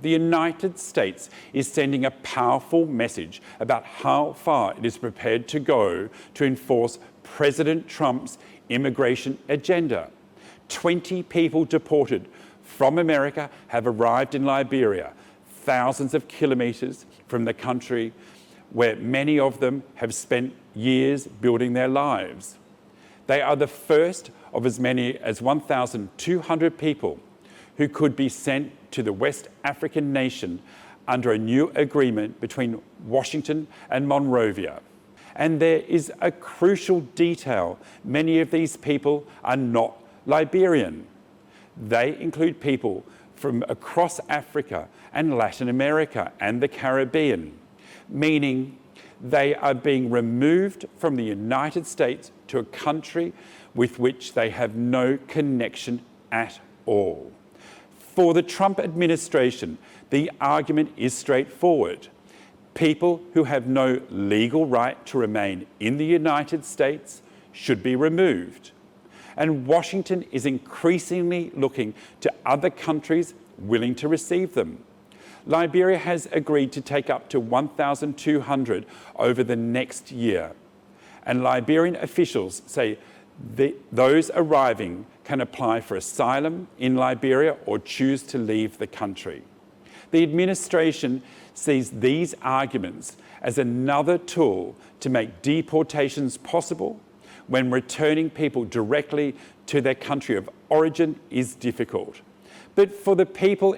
the United States is sending a powerful message about how far it is prepared to go to enforce President Trump's immigration agenda. 20 people deported from America have arrived in Liberia, thousands of kilometres from the country where many of them have spent years building their lives. They are the first of as many as 1,200 people who could be sent to the West African nation under a new agreement between Washington and Monrovia. And there is a crucial detail: many of these people are not Liberian. They include people from across Africa and Latin America and the Caribbean, meaning they are being removed from the United States to a country with which they have no connection at all. For the Trump administration, the argument is straightforward. People who have no legal right to remain in the United States should be removed. And Washington is increasingly looking to other countries willing to receive them. Liberia has agreed to take up to 1,200 over the next year. And Liberian officials say those arriving can apply for asylum in Liberia or choose to leave the country. The administration sees these arguments as another tool to make deportations possible when returning people directly to their country of origin is difficult. But for the people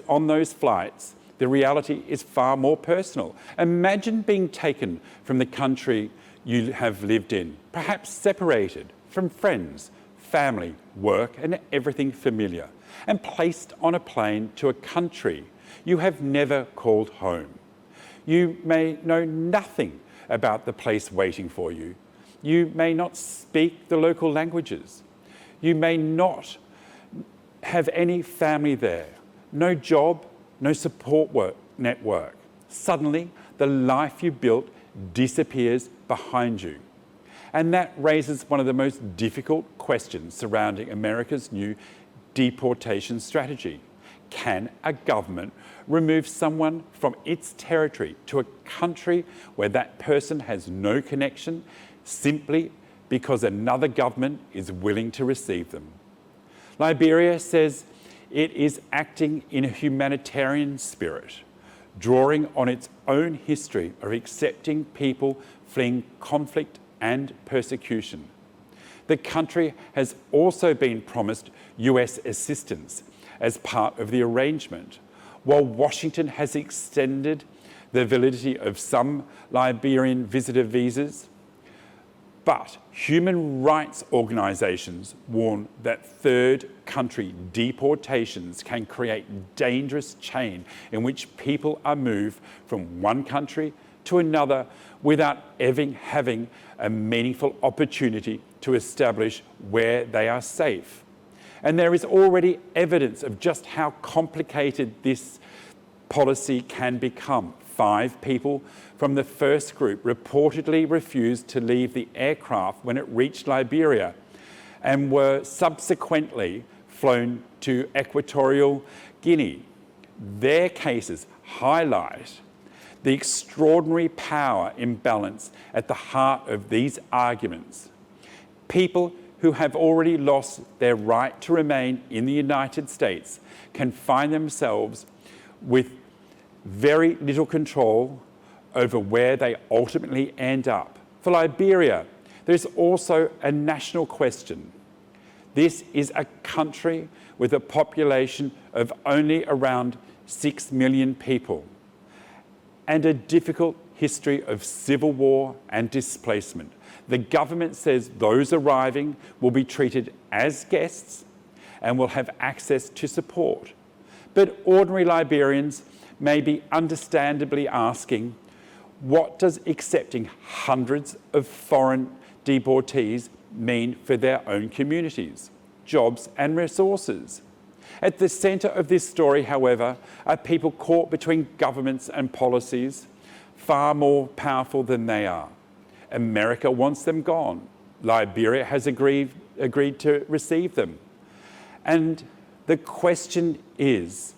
on those flights, the reality is far more personal. Imagine being taken from the country you have lived in, perhaps separated from friends, family, work, and everything familiar, and placed on a plane to a country you have never called home. You may know nothing about the place waiting for you. You may not speak the local languages. You may not have any family there, no job, no support network. Suddenly, the life you built disappears behind you. And that raises one of the most difficult questions surrounding America's new deportation strategy. Can a government remove someone from its territory to a country where that person has no connection simply because another government is willing to receive them? Liberia says it is acting in a humanitarian spirit, drawing on its own history of accepting people fleeing conflict and persecution. The country has also been promised US assistance as part of the arrangement, while Washington has extended the validity of some Liberian visitor visas. But human rights organisations warn that third country deportations can create a dangerous chain in which people are moved from one country to another without ever having a meaningful opportunity to establish where they are safe. And there is already evidence of just how complicated this policy can become. 5 people from the first group reportedly refused to leave the aircraft when it reached Liberia and were subsequently flown to Equatorial Guinea. Their cases highlight the extraordinary power imbalance at the heart of these arguments. People who have already lost their right to remain in the United States can find themselves with very little control over where they ultimately end up. For Liberia, there's also a national question. This is a country with a population of only around 6 million people and a difficult history of civil war and displacement. The government says those arriving will be treated as guests and will have access to support. But ordinary Liberians may be understandably asking, what does accepting hundreds of foreign deportees mean for their own communities, jobs and resources? At the centre of this story, however, are people caught between governments and policies far more powerful than they are. America wants them gone. Liberia has agreed to receive them. And the question is,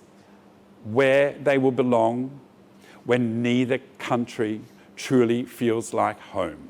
where they will belong when neither country truly feels like home.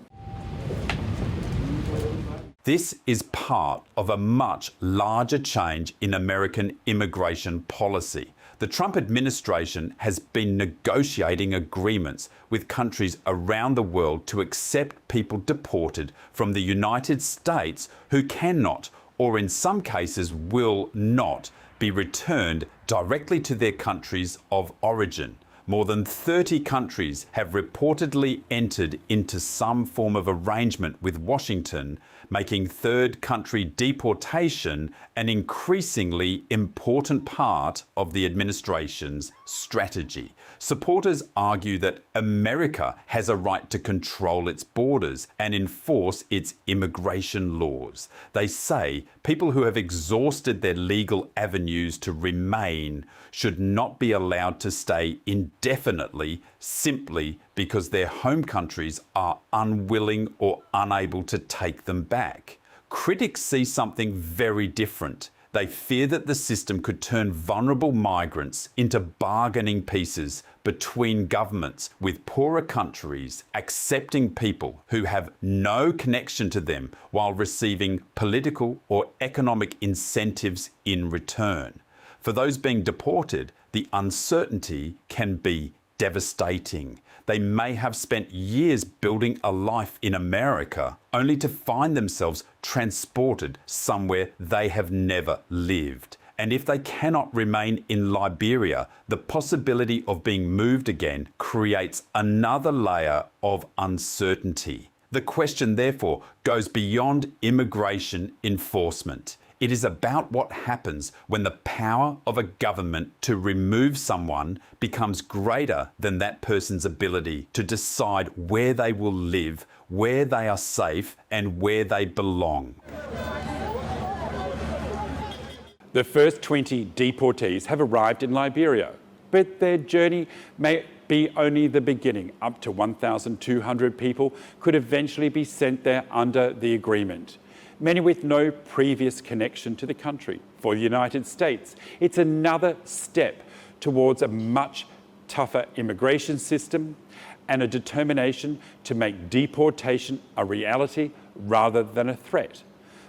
This is part of a much larger change in American immigration policy. The Trump administration has been negotiating agreements with countries around the world to accept people deported from the United States who cannot, or in some cases will not, be returned directly to their countries of origin. More than 30 countries have reportedly entered into some form of arrangement with Washington, making third country deportation an increasingly important part of the administration's strategy. Supporters argue that America has a right to control its borders and enforce its immigration laws. They say people who have exhausted their legal avenues to remain should not be allowed to stay indefinitely simply because their home countries are unwilling or unable to take them back. Critics see something very different. They fear that the system could turn vulnerable migrants into bargaining pieces between governments, with poorer countries accepting people who have no connection to them while receiving political or economic incentives in return. For those being deported, the uncertainty can be devastating. They may have spent years building a life in America only to find themselves transported somewhere they have never lived. And if they cannot remain in Liberia, the possibility of being moved again creates another layer of uncertainty. The question, therefore, goes beyond immigration enforcement. It is about what happens when the power of a government to remove someone becomes greater than that person's ability to decide where they will live, where they are safe, and where they belong. The first 20 deportees have arrived in Liberia, but their journey may be only the beginning. Up to 1,200 people could eventually be sent there under the agreement, many with no previous connection to the country. For the United States, it's another step towards a much tougher immigration system and a determination to make deportation a reality rather than a threat.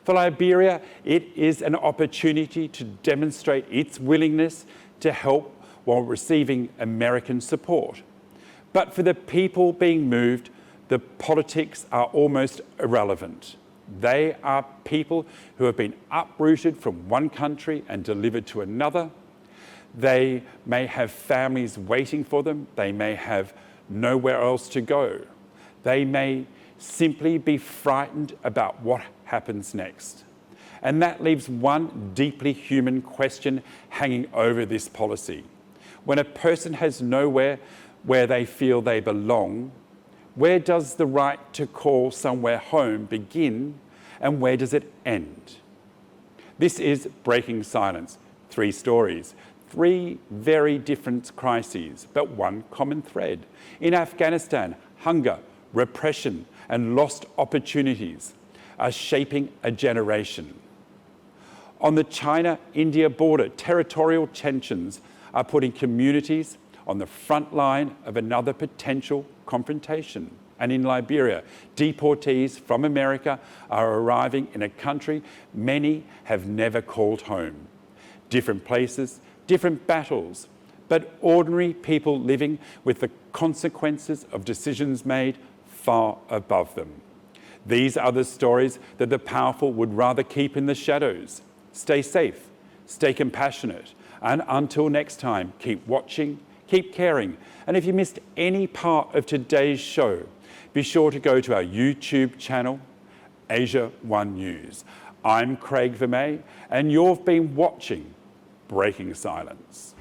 For Liberia, it is an opportunity to demonstrate its willingness to help while receiving American support. But for the people being moved, the politics are almost irrelevant. They are people who have been uprooted from one country and delivered to another. They may have families waiting for them. They may have nowhere else to go. They may simply be frightened about what happens next. And that leaves one deeply human question hanging over this policy. When a person has nowhere where they feel they belong, where does the right to call somewhere home begin, and where does it end? This is Breaking Silence. 3 stories, 3 very different crises, but one common thread. In Afghanistan, hunger, repression, and lost opportunities are shaping a generation. On the China-India border, territorial tensions are putting communities on the front line of another potential confrontation. And in Liberia, deportees from America are arriving in a country many have never called home. Different places, different battles, but ordinary people living with the consequences of decisions made far above them. These are the stories that the powerful would rather keep in the shadows. Stay safe, stay compassionate, and until next time, keep watching, keep caring. And if you missed any part of today's show, be sure to go to our YouTube channel, Asiaonenews. I'm Craig Vermay, and you've been watching Breaking Silence.